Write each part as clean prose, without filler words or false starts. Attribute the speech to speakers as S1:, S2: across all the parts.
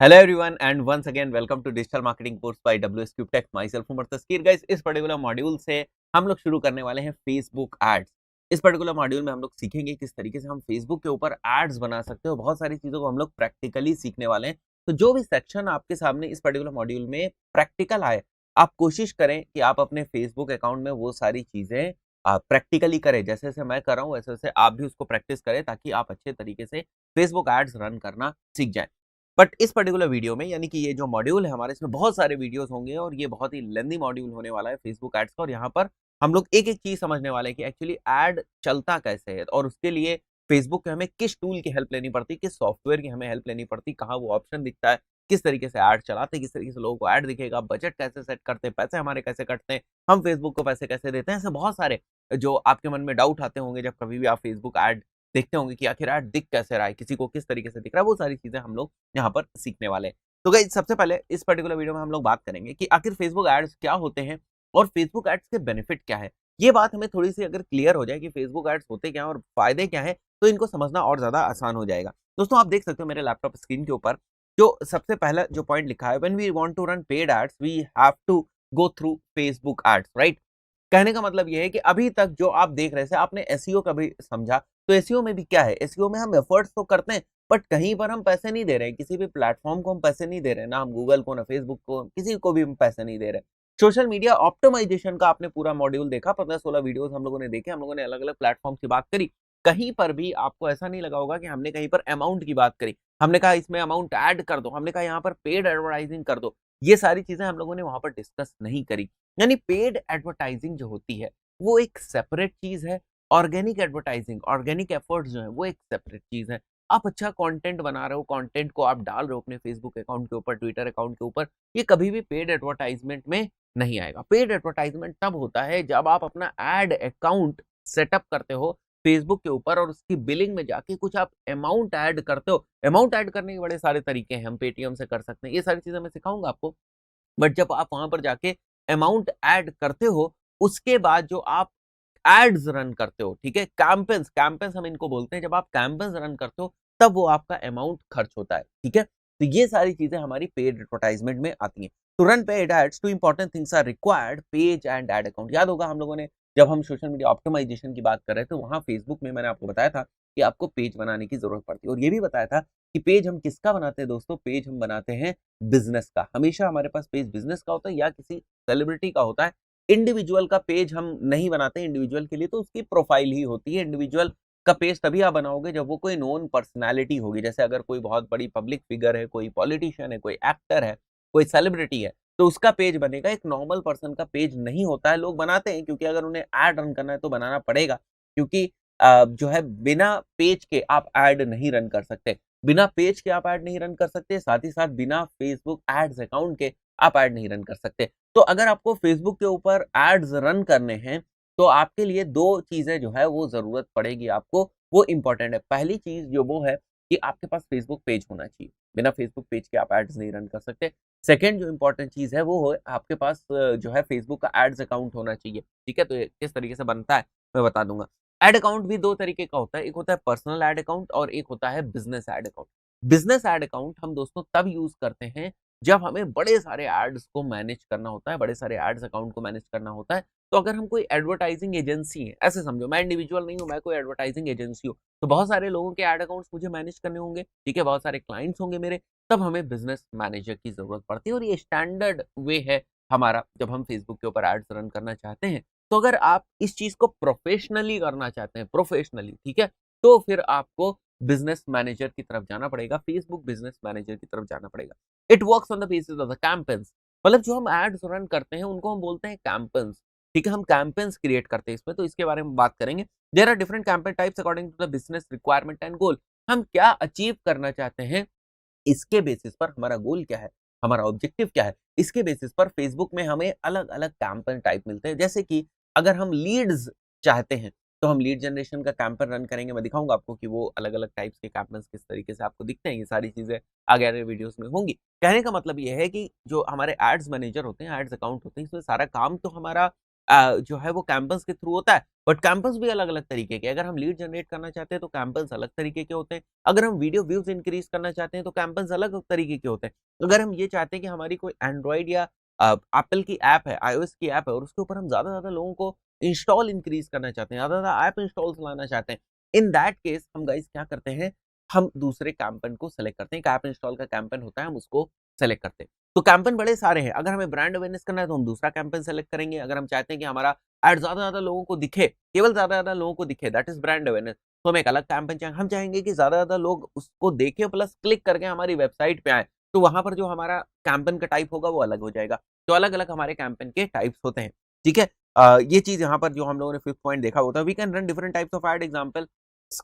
S1: Hello everyone and once again welcome to digital marketing course by WS Cube Tech myself Umar Taskeer. Guys, इस particular module से हम लोग शुरू करने वाले हैं फेसबुक एड्स। इस पर्टिकुलर मॉड्यूल में हम लोग सीखेंगे किस तरीके से हम फेसबुक के ऊपर एड्स बना सकते हो। बहुत सारी चीजों को हम लोग प्रैक्टिकली सीखने वाले हैं। तो जो भी सेक्शन आपके सामने इस पर्टिकुलर मॉड्यूल में प्रैक्टिकल आए, आप कोशिश करें कि आप अपने फेसबुक अकाउंट में वो सारी चीजें प्रैक्टिकली करें। जैसे जैसे मैं कर रहा हूँ वैसे वैसे आप भी उसको प्रैक्टिस करें, ताकि आप अच्छे तरीके से फेसबुक एड्स रन करना सीख जाएं। बट इस पर्टिकुलर वीडियो में, यानी कि ये जो मॉड्यूल है हमारे, इसमें बहुत सारे वीडियोस होंगे और ये बहुत ही लेंथी मॉड्यूल होने वाला है फेसबुक एड्स का। और यहाँ पर हम लोग एक एक चीज समझने वाले हैं कि एक्चुअली एड चलता कैसे है, और उसके लिए फेसबुक के हमें किस टूल की हेल्प लेनी पड़ती है, किस सॉफ्टवेयर की हमें हेल्प लेनी पड़ती है, कहाँ वो ऑप्शन दिखता है, किस तरीके से ऐड चलाते हैं, किस तरीके से लोगों को ऐड दिखेगा, बजट कैसे सेट करते हैं, पैसे हमारे कैसे कटते हैं, हम फेसबुक को पैसे कैसे देते हैं। ऐसे बहुत सारे जो आपके मन में डाउट आते होंगे जब कभी भी आप फेसबुक ऐड देखते होंगे कि आखिर ऐड दिख कैसे रहा है, किसी को किस तरीके से दिख रहा है, वो सारी चीजें हम लोग यहाँ पर सीखने वाले हैं। तो गाइस, सबसे पहले इस पर्टिकुलर वीडियो में हम लोग बात करेंगे कि आखिर फेसबुक एड्स क्या होते हैं और फेसबुक एड्स के बेनिफिट क्या है। ये बात हमें थोड़ी सी अगर क्लियर हो जाए कि फेसबुक एड्स होते क्या हैं और फायदे क्या हैं, तो इनको समझना और ज्यादा आसान हो जाएगा। दोस्तों, आप देख सकते हो मेरे लैपटॉप स्क्रीन के ऊपर जो सबसे पहला जो पॉइंट लिखा है, when we want to run paid ads we have to go through Facebook ads, right. कहने का मतलब ये है कि अभी तक जो आप देख रहे थे, आपने एसईओ का भी समझा, तो एसईओ में भी क्या है, एसईओ में हम एफर्ट्स तो करते हैं, बट कहीं पर हम पैसे नहीं दे रहे हैं, किसी भी प्लेटफॉर्म को हम पैसे नहीं दे रहे हैं, ना हम गूगल को, ना फेसबुक को, किसी को भी हम पैसे नहीं दे रहे हैं। सोशल मीडिया ऑप्टिमाइजेशन का आपने पूरा मॉड्यूल देखा, 15-16 वीडियोस हम लोगों ने देखे, हम लोगों ने अलग अलग प्लेटफॉर्म की बात करी। कहीं पर भी आपको ऐसा नहीं लगा होगा कि हमने कहीं पर अमाउंट की बात करी, हमने कहा इसमें अमाउंट ऐड कर दो, हमने कहा यहाँ पर पेड एडवर्टाइजिंग कर दो। ये सारी चीजें हम लोगों ने वहां पर डिस्कस नहीं करी। यानी पेड एडवर्टाइजिंग जो होती है वो एक सेपरेट चीज है, ऑर्गेनिक एडवर्टाइजिंग, ऑर्गेनिक एफर्ट्स जो है वो एक सेपरेट चीज है। आप अच्छा कंटेंट बना रहे हो, कंटेंट को आप डाल रहे हो अपने फेसबुक अकाउंट के ऊपर, ट्विटर अकाउंट के ऊपर, ये कभी भी पेड एडवर्टाइजमेंट में नहीं आएगा। पेड एडवर्टाइजमेंट तब होता है जब आप अपना एड अकाउंट सेटअप करते हो फेसबुक के ऊपर और उसकी बिलिंग में जाके कुछ आप अमाउंट ऐड करते हो। अमाउंट ऐड करने के बड़े सारे तरीके हैं, हम पेटीएम से कर सकते हैं, ये सारी चीजें मैं सिखाऊंगा आपको। बट जब आप वहां पर जाके अमाउंट ऐड करते हो, उसके बाद जो आप एड्स रन करते हो, ठीक है, कैंपेन्स, कैंपेन्स हम इनको बोलते हैं, जब आप कैंपेन्स रन करते हो तब वो आपका अमाउंट खर्च होता है, ठीक है। तो ये सारी चीजें हमारी पेड एडवर्टाइजमेंट में आती हैं। To run paid ads, two important things are required, page and ad account. याद होगा हम लोगों ने जब हम सोशल मीडिया ऑप्टिमाइजेशन की बात कर रहे थे, वहां फेसबुक में मैंने आपको बताया था कि आपको पेज बनाने की जरूरत पड़ती है, और ये भी बताया था कि पेज हम किसका बनाते हैं दोस्तों, पेज हम बनाते हैं बिजनेस का। हमेशा हमारे पास पेज बिजनेस का होता है या किसी सेलिब्रिटी का होता है। इंडिविजुअल का पेज हम नहीं बनाते, इंडिविजुअल के लिए तो उसकी प्रोफाइल ही होती है। इंडिविजुअल का पेज तभी आप बनाओगे जब वो कोई नोन पर्सनैलिटी होगी, जैसे अगर कोई बहुत बड़ी पब्लिक फिगर है, कोई पॉलिटिशियन है, कोई एक्टर है, कोई सेलिब्रिटी है, तो उसका पेज बनेगा। एक नॉर्मल पर्सन का पेज नहीं होता है। लोग बनाते हैं क्योंकि अगर उन्हें एड रन करना है तो बनाना पड़ेगा, क्योंकि जो है बिना पेज के आप एड नहीं रन कर सकते, बिना पेज के आप ऐड नहीं रन कर सकते, साथ ही साथ बिना फेसबुक एड्स अकाउंट के आप ऐड नहीं रन कर सकते। तो अगर आपको फेसबुक के ऊपर एड्स रन करने हैं, तो आपके लिए दो चीजें जो है वो जरूरत पड़ेगी आपको, वो इंपॉर्टेंट है। पहली चीज जो वो है कि आपके पास फेसबुक पेज होना चाहिए, बिना फेसबुक पेज के आप एड्स नहीं रन कर सकते। सेकेंड जो इंपॉर्टेंट चीज है वो है आपके पास जो है फेसबुक का एड्स अकाउंट होना चाहिए, ठीक है। तो ये किस तरीके से बनता है मैं बता दूंगा। एड अकाउंट भी दो तरीके का होता है, एक होता है पर्सनल एड अकाउंट और एक होता है business ad account. Business ad account हम दोस्तों तब यूज करते हैं जब हमें बड़े सारे एड्स को मैनेज करना होता है, बड़े सारे एड्स अकाउंट को मैनेज करना होता है। तो अगर हम कोई एडवर्टाइजिंग एजेंसी है, ऐसे समझो मैं इंडिविजुअल नहीं हूं, मैं कोई एडवर्टाइजिंग एजेंसी हूं, तो बहुत सारे लोगों के एड अकाउंट्स मुझे मैनेज करने होंगे, ठीक है, बहुत सारे क्लाइंट्स होंगे मेरे, तब हमें बिजनेस मैनेजर की जरूरत पड़ती है। और ये स्टैंडर्ड वे है हमारा जब हम फेसबुक के ऊपर एड्स रन करना चाहते हैं। तो अगर आप इस चीज को प्रोफेशनली करना चाहते हैं, प्रोफेशनली, ठीक है, तो फिर आपको बिजनेस मैनेजर की तरफ जाना पड़ेगा, फेसबुक बिजनेस मैनेजर की तरफ जाना पड़ेगा। It works on the basis of the campaigns, मतलब जो हम एड्स रन करते हैं उनको हम बोलते हैं कैंपेन्स, ठीक है। हम कैंपेन्स क्रिएट करते हैं इसमें, तो इसके बारे में बात करेंगे। There are different campaign types according to the business requirement and goal. हम क्या अचीव करना चाहते हैं, इसके बेसिस पर हमारा गोल क्या है, हमारा ऑब्जेक्टिव क्या है, इसके बेसिस पर फेसबुक में हमें अलग अलग कैंपेन टाइप मिलते हैं। जैसे कि अगर हम लीड्स चाहते हैं तो हम लीड जनरेशन का कैंपेन रन करेंगे। मैं दिखाऊंगा आपको कि वो अलग अलग टाइप्स के कैंपेन्स किस तरीके से आपको दिखते हैं, ये सारी चीजें आगे आगे वीडियोस में होंगी। कहने का मतलब ये है कि जो हमारे एड्स मैनेजर होते हैं, एड्स अकाउंट होते हैं, इसमें सारा काम तो हमारा जो है वो कैंपस के थ्रू होता है, बट कैंपस भी अलग-अलग तरीके के। अगर हम लीड जनरेट करना चाहते हैं तो कैंपस अलग तरीके के होते हैं। अगर हम वीडियो व्यूज़ इंक्रीज़ करना चाहते हैं तो कैंपस अलग तरीके के होते हैं। अगर हम ये चाहते हैं कि हमारी कोई एंड्रॉइड या एप्पल की ऐप है, आईओएस की ऐप है और उसके ऊपर हम ज़्यादा से ज़्यादा लोगों को इंस्टॉल इंक्रीज़ करना चाहते हैं, ज़्यादा से ज़्यादा ऐप इंस्टॉल्स लाना चाहते हैं। इन दैट केस हम गाइस क्या करते हैं, हम दूसरे कैंपेन को सेलेक्ट करते हैं। एक ऐप इंस्टॉल का कैंपेन होता है, हम उसको सेलेक्ट करते हैं। तो कैंपेन बड़े सारे हैं। अगर हमें ब्रांड अवेयरनेस करना है तो हम दूसरा कैंपेन सेलेक्ट करेंगे। अगर हम चाहते हैं कि हमारा ऐड ज़्यादा से ज़्यादा लोगों को दिखे, केवल ज़्यादा से ज़्यादा लोगों को दिखे, दैट इज़ ब्रांड अवेयरनेस, तो हम एक अलग कैंपेन चाहेंगे। हम चाहेंगे कि ज़्यादा से ज़्यादा लोग उसको देखें प्लस क्लिक करके हमारी वेबसाइट पे आएँ, तो वहाँ पर जो हमारा कैंपेन का टाइप होगा वो अलग हो जाएगा। तो अलग-अलग हमारे कैंपेन के टाइप्स होते हैं, ठीक है? ये चीज़ यहाँ पर जो हम लोगों ने 5th पॉइंट देखा होता है, we can run different types of ad example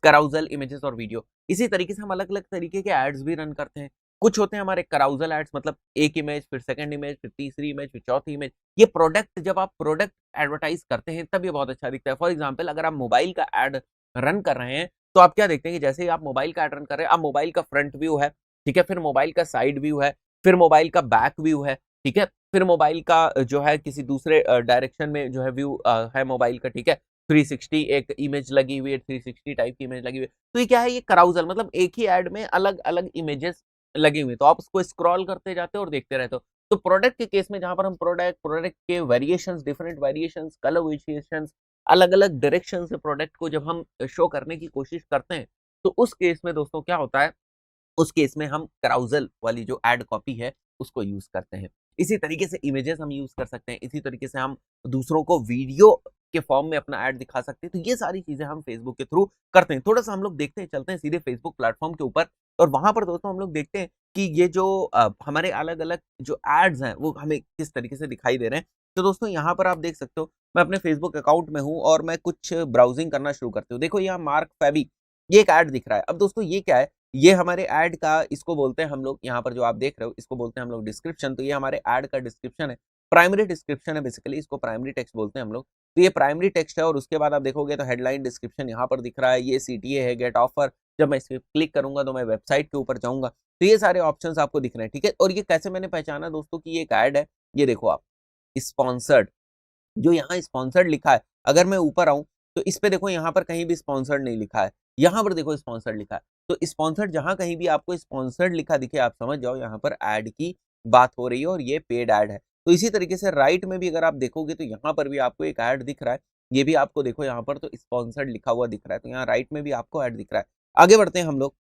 S1: carousel, images और वीडियो। इसी तरीके से हम अलग-अलग तरीके के एड्स भी रन करते हैं। कुछ होते हैं हमारे कैराउज़ल एड्स, मतलब एक इमेज, फिर सेकंड इमेज, फिर तीसरी इमेज, फिर चौथी इमेज। ये प्रोडक्ट, जब आप प्रोडक्ट एडवर्टाइज़ करते हैं तब ये बहुत अच्छा दिखता है। फॉर एग्जांपल अगर आप मोबाइल का एड रन कर रहे हैं, तो आप क्या देखते हैं कि जैसे ही आप मोबाइल का एड रन कर रहे हैं, अब मोबाइल का फ्रंट व्यू है, ठीक है? फिर मोबाइल का साइड व्यू है, फिर मोबाइल का बैक व्यू है, ठीक है? फिर मोबाइल का जो है किसी दूसरे डायरेक्शन में जो है व्यू है मोबाइल का, ठीक है? 360 एक इमेज लगी हुई है, 360 टाइप की इमेज लगी हुई है। तो ये क्या है, ये कैराउज़ल, मतलब एक ही ऐड में अलग-अलग इमेजेस लगी हुई हैं। तो आप उसको स्क्रॉल करते जाते हो और देखते रहते हो। तो प्रोडक्ट के केस में जहाँ पर हम प्रोडक्ट के variations, different variations, colour variations, अलग-अलग डायरेक्शन से प्रोडक्ट को जब हम शो करने की कोशिश करते हैं, तो उस केस में दोस्तों क्या होता है, उस केस में हम कैराउज़ल वाली जो एड कॉपी है, उसको यूज़ करते हैं। इसी तरीके से इमेजेस हम यूज़ कर सकते हैं, इसी तरीके से हम दूसरों को वीडियो के फॉर्म में अपना एड दिखा सकते हैं। तो ये सारी चीज़ें हम फेसबुक के थ्रू करते हैं। थोड़ा-सा हम लोग देखते हैं, चलते हैं सीधे फेसबुक प्लेटफ़ॉर्म के ऊपर और वहाँ पर दोस्तों हम लोग देखते हैं कि ये जो हमारे अलग-अलग जो एड्स हैं, वो हमें किस तरीके से दिखाई दे रहे हैं। तो दोस्तों यहाँ पर आप देख सकते हो, मैं अपने फेसबुक अकाउंट में हूँ और मैं कुछ ब्राउज़िंग करना शुरू करती हूँ। देखो यहाँ मार्क फेबी, ये एक एड दिख रहा है। अब दोस्तों ये क्या है, ये हमारे ऐड का, इसको बोलते हैं हम लोग, यहाँ पर जो आप देख रहे हो, इसको बोलते हैं हम लोग डिस्क्रिप्शन। तो ये हमारे ऐड का डिस्क्रिप्शन है, प्राइमरी डिस्क्रिप्शन है बेसिकली, इसको प्राइमरी टेक्स्ट बोलते हैं हम लोग। तो ये प्राइमरी टेक्स्ट है और उसके बाद आप देखोगे तो हेडलाइन डिस्क्रिप्शन यहाँ पर दिख रहा है, ये सीटीए है, गेट ऑफर। जब मैं इस पे क्लिक करूँगा तो मैं वेबसाइट के ऊपर जाऊँगा, तो ये सारे ऑप्शंस आपको दिख रहे हैं, ठीक है? और ये कैसे मैंने पहचाना दोस्तों कि ये एक ऐड है, ये देखो आप, स्पॉन्सर्ड, जो यहाँ स्पॉन्सर्ड लिखा है, अगर मैं ऊपर आऊँ, तो इस पे देखो यहाँ पर कहीं भी स्पॉन्सर्ड नहीं लिखा है। यहाँ पर देखो स्पॉन्सर्ड लिखा है। तो स्पॉन्सर्ड, जहाँ कहीं भी आपको स्पॉन्सर्ड लिखा दिखे, आप समझ जाओ यहाँ पर ऐड की बात हो रही है और ये पेड ऐड है। तो इसी तरीके से राइट में भी अगर आप देखोगे तो यहाँ पर भी आपको एक ऐड दिख रहा है। ये भी आपको देखो यहाँ पर तो स्पॉन्सर्ड लिखा हुआ दिख रहा है। तो यहाँ राइट में भी आपको ऐड दिख रहा है। आगे बढ़ते हैं हम लोग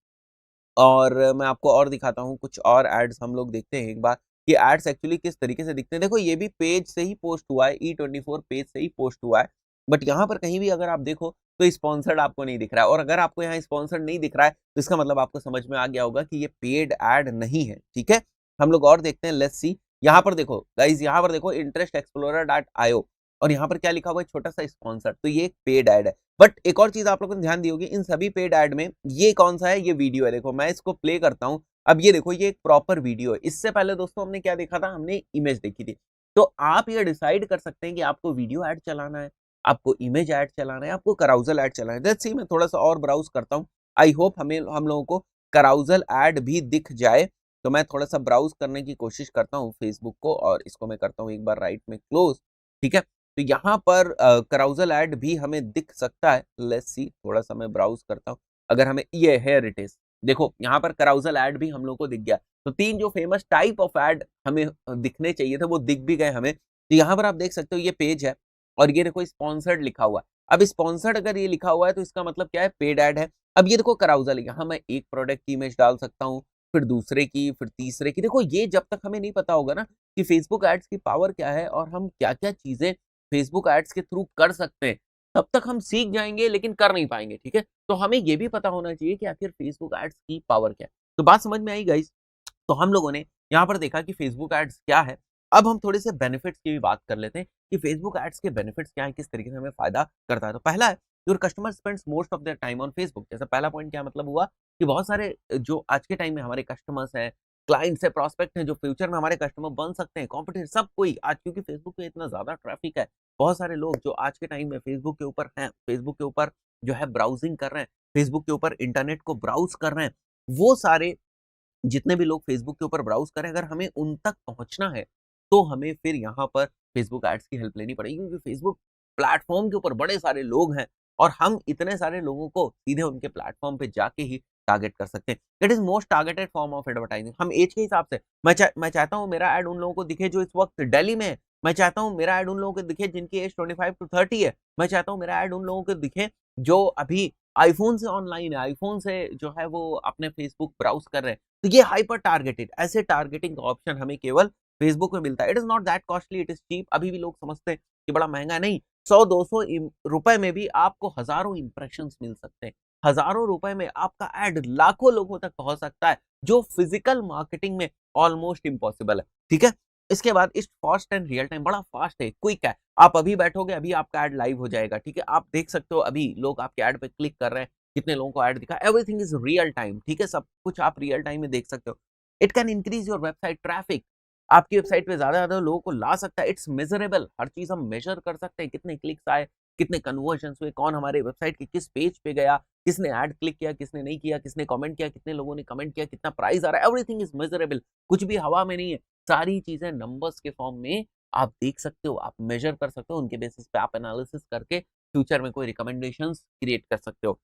S1: और मैं आपको और दिखाता हूँ कुछ और एड्स हम लोग देखते हैं एक बार कि एड्स एक्चुअली किस तरीके से दिखते हैं। देखो ये भी पेज से ही पोस्ट हुआ है, ई24 पेज से ही पोस्ट हुआ है। बट यहाँ पर कहीं भी अगर आप देखो तो स्पॉन्सर्ड आपको नहीं दिख रहा है और अगर आपको यहाँ स्पॉन्सर्ड नहीं दिख रहा है तो इसका मतलब आपको समझ में आ गया होगा कि ये पेड एड नहीं है, ठीक है? हम लोग और देखते हैं, लेट्स सी। यहाँ पर देखो गाइस, यहाँ पर देखो इंटरेस्ट एक्सप्लोरर डॉट आईओ और यहाँ पर क्या लिखा हुआ है, छोटा सा स्पॉन्सर्ड। तो ये एक पेड एड है। बट एक और चीज़ आप लोगों ने ध्यान दी होगी, इन सभी पेड ऐड में ये कौन-सा है, ये वीडियो है। देखो मैं इसको प्ले करता हूँ, अब ये देखो ये एक प्रॉपर वीडियो है। इससे पहले दोस्तों हमने क्या देखा था, हमने इमेज देखी थी। तो आप ये डिसाइड कर सकते हैं कि आपको वीडियो ऐड चलाना है, आपको इमेज ऐड चलाना है, आपको कैराउज़ल ऐड चलाना है। लेट्स सी, मैं थोड़ा-सा और ब्राउज़ करता हूँ। आई होप हम लोगों को कैराउज़ल ऐड भी दिख जाए। तो मैं थोड़ा-सा ब्राउज़ करने की कोशिश करता हूँ फेसबुक को और इसको मैं करता हूँ एक बार राइट में क्लोज़, ठीक है? तो यहाँ पर कैराउज़ल ऐड भी हमें दिख सकता है। लेट्स सी, थोड़ा-सा मैं ब्राउज़ करता हूँ। अगर हमें ये हियर इट इज़, देखो यहाँ पर कैराउज़ल ऐड भी हम लोग को दिख गया। तो 3 जो फेमस टाइप ऑफ ऐड हमें दिखने चाहिए थे वो दिख भी गए हमें। तो यहाँ पर आप देख सकते हो ये पेज है और ये देखो स्पॉन्सर्ड लिखा हुआ है। अब स्पॉन्सर्ड अगर ये लिखा हुआ है तो इसका मतलब क्या है, पेड ऐड है। अब ये देखो कैराउज़ल है, यहाँ मैं एक प्रोडक्ट की इमेज डाल सकता हूँ, फिर दूसरे की, फिर तीसरे की। देखो ये जब तक हमें नहीं पता होगा ना कि फेसबुक एड्स की पावर क्या है और हम क्या-क्या चीज़ें फेसबुक एड्स के थ्रू कर सकते हैं, तब तक हम सीख जाएँगे लेकिन कर नहीं पाएँगे, ठीक है? तो हमें ये भी पता होना चाहिए कि आखिर फेसबुक एड्स की पावर क्या है। तो बात समझ में आई गाइस? तो हम लोगों ने यहाँ पर देखा कि फेसबुक एड्स क्या है। अब हम थोड़े से बेनिफिट्स की भी बात कर लेते हैं कि फेसबुक एड्स के बेनिफिट्स क्या हैं, किस तरीके से हमें फ़ायदा करता है। तो पहला है, your customer spends most of their time on Facebook. जैसे पहला पॉइंट क्या मतलब हुआ कि बहुत सारे जो आज के टाइम में हमारे कस्टमर्स हैं, क्लाइंट्स हैं, प्रॉस्पेक्ट हैं, जो फ्यूचर में हमारे कस्टमर बन सकते हैं, कॉम्पिटिटर सब कोई आज, क्योंकि फेसबुक पे इतना ज़्यादा ट्रैफिक है, बहुत सारे लोग जो आज के टाइम में फेसबुक के ऊपर हैं, फेसबुक के ऊपर जो है ब्राउज़िंग कर रहे हैं, फेसबुक के ऊपर इंटरनेट को ब्राउज़ कर रहे हैं, वो सारे जितने भी लोग फेसबुक के ऊपर ब्राउज़ करें, अगर हमें उन तक पहुँचना है, तो हमें फिर यहाँ पर फेसबुक एड्स की हेल्प लेनी पड़ेगी, क्योंकि फेसबुक प्लेटफॉर्म के ऊपर बड़े सारे लोग हैं और हम इतने सारे लोगों को सीधे उनके प्लेटफॉर्म पे जाके ही टारगेट कर सकते हैं। It is most targeted form of advertising. हम एज के हिसाब से मैं चाहता हूँ मेरा एड उन लोगों को दिखे जो इस वक्त दिल्ली में है। मैं चाहता हूँ मेरा एड उन लोगों को दिखे जिनकी एज 25 to 30 है। मैं चाहता हूँ मेरा एड उन लोगों को दिखे जो अभी आईफोन से ऑनलाइन है, आईफोन से जो है वो अपने फेसबुक ब्राउज कर रहे हैं। तो ये हाइपर टारगेटेड, ऐसे टारगेटिंग का ऑप्शन हमें केवल फेसबुक में मिलता है। It is not that costly, it is cheap. अभी भी लोग समझते हैं कि बड़ा महंगा नहीं। 100-200 रुपए में भी आपको हजारों इंप्रेशन मिल सकते हैं। हजारों रुपए में आपका एड लाखों लोगों तक पहुंच सकता है, जो फिजिकल मार्केटिंग में ऑलमोस्ट इम्पॉसिबल है। ठीक है, इसके बाद इस फास्ट एंड रियल टाइम, बड़ा फास्ट है, क्विक है। आप अभी बैठोगे, अभी आपका एड लाइव हो जाएगा। ठीक है, आप देख सकते हो अभी लोग आपके एड पे क्लिक कर रहे हैं, कितने लोगों को एड दिखा। Everything is real time. ठीक है, सब कुछ आप रियल टाइम में देख सकते हो। It can increase your website traffic. आपकी वेबसाइट पे ज्यादा लोगों को ला सकता है। इट्स मेजरेबल, हर चीज हम मेजर कर सकते हैं। कितने क्लिक्स आए, कितने कन्वर्जन हुए, कौन हमारे वेबसाइट के किस पेज पे गया, किसने ऐड क्लिक किया, किसने नहीं किया, किसने कमेंट किया, कितने लोगों ने कमेंट किया, कितना प्राइस आ रहा है। Everything is measurable. कुछ भी हवा में नहीं है, सारी चीजें नंबर्स के फॉर्म में आप देख सकते हो, आप मेजर कर सकते हो। उनके बेसिस पे आप एनालिसिस करके फ्यूचर में कोई रिकमेंडेशंस क्रिएट कर सकते हो।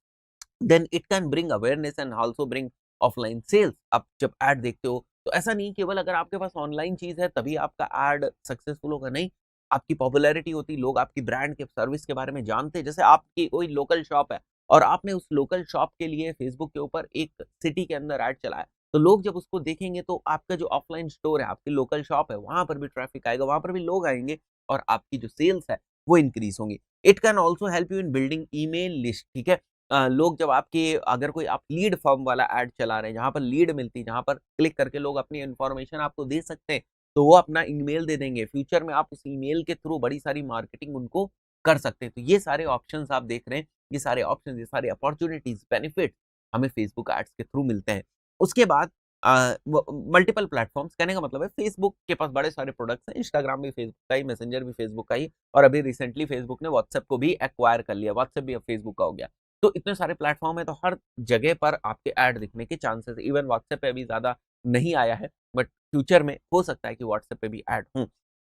S1: Then it can bring awareness and also bring offline sales. आप जब एड देखते हो तो ऐसा नहीं केवल अगर आपके पास ऑनलाइन चीज है तभी आपका एड सक्सेसफुल होगा, नहीं। आपकी पॉपुलैरिटी होती, लोग आपकी ब्रांड के सर्विस के बारे में जानते हैं। जैसे आपकी कोई लोकल शॉप है और आपने उस लोकल शॉप के लिए फेसबुक के ऊपर एक सिटी के अंदर एड चलाया, तो लोग जब उसको देखेंगे तो आपका जो ऑफलाइन स्टोर है, आपकी लोकल शॉप है, वहां पर भी ट्रैफिक आएगा, वहां पर भी लोग आएंगे और आपकी जो सेल्स है वो इंक्रीज होंगी। It can also help you in building email list. ठीक है, लोग जब आपके, अगर कोई आप लीड फॉर्म वाला एड चला रहे हैं, जहां पर लीड मिलती है, जहां पर क्लिक करके लोग अपनी इन्फॉर्मेशन आपको दे सकते हैं, तो वो अपना ईमेल दे देंगे। फ्यूचर में आप उस ईमेल के थ्रू बड़ी सारी मार्केटिंग उनको कर सकते हैं। तो ये सारे ऑप्शंस आप देख रहे हैं, ये सारे ऑप्शंस, ये सारे अपॉर्चुनिटीज, बेनिफिट हमें फेसबुक एड्स के थ्रू मिलते हैं। उसके बाद मल्टीपल प्लेटफॉर्म्स, कहने का मतलब है फेसबुक के पास बड़े सारे प्रोडक्ट्स हैं। इंस्टाग्राम भी फेसबुक का ही, मैसेंजर भी फेसबुक का ही, और अभी रिसेंटली फेसबुक ने व्हाट्सएप को भी एक्वायर कर लिया। व्हाट्सएप भी अब फेसबुक का हो गया। तो इतने सारे प्लेटफॉर्म है, तो हर जगह पर आपके ऐड दिखने के चांसेस, इवन व्हाट्सएप पे अभी ज्यादा नहीं आया है, बट फ्यूचर में हो सकता है कि व्हाट्सएप पे भी ऐड हों।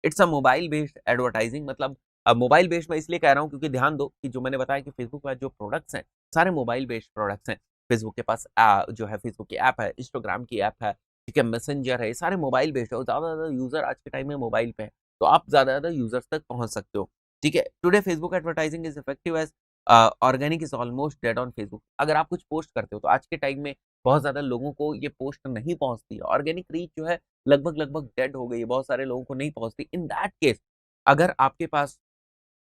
S1: It's a mobile based advertising. मतलब मोबाइल बेस्ड मैं इसलिए कह रहा हूँ क्योंकि ध्यान दो कि जो मैंने बताया कि फेसबुक पर जो प्रोडक्ट्स हैं सारे मोबाइल बेस्ड प्रोडक्ट्स हैं। फेसबुक के पास जो है फेसबुक की ऐप है, इंस्टाग्राम की ऐप है, ठीक है, मैसेंजर है, ये सारे मोबाइल बेस्ड है और ज्यादा ज्यादा यूजर आज के टाइम में मोबाइल पे है, तो आप ज्यादा ज्यादा यूजर्स तक पहुंच सकते हो। ठीक है, today Facebook advertising is effective as organic is almost dead on Facebook. अगर आप कुछ पोस्ट करते हो तो आज के टाइम में बहुत ज्यादा लोगों को ये पोस्ट नहीं पहुंचती। ऑर्गेनिक रीच जो है लगभग डेड हो गई है, बहुत सारे लोगों को नहीं पहुंचती। इन दैट केस अगर आपके पास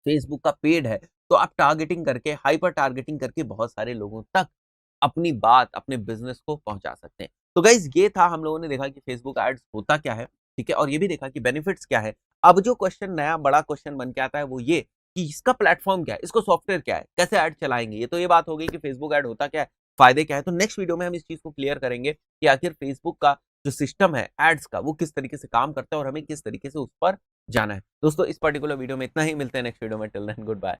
S1: फेसबुक का पेड है तो आप टारगेटिंग करके, हाइपर टारगेटिंग करके बहुत सारे लोगों तक अपनी बात, अपने बिजनेस को पहुंचा सकते हैं। तो गाइज ये था, हम लोगों ने देखा कि फेसबुक एड्स होता क्या है, ठीक है, और ये भी देखा कि बेनिफिट्स क्या है। अब जो क्वेश्चन, नया बड़ा क्वेश्चन बन के आता है वो ये कि इसका प्लेटफॉर्म क्या है, इसको सॉफ्टवेयर क्या है, कैसे ऐड चलाएंगे। ये तो ये बात हो गई कि फेसबुक ऐड होता क्या है, फायदे क्या है। तो नेक्स्ट वीडियो में हम इस चीज को क्लियर करेंगे कि आखिर फेसबुक का जो सिस्टम है एड्स का, वो किस तरीके से काम करता है और हमें किस तरीके से उस पर जाना है। दोस्तों इस पर्टिकुलर वीडियो में इतना ही, मिलते हैं नेक्स्ट वीडियो में। Till then good bye.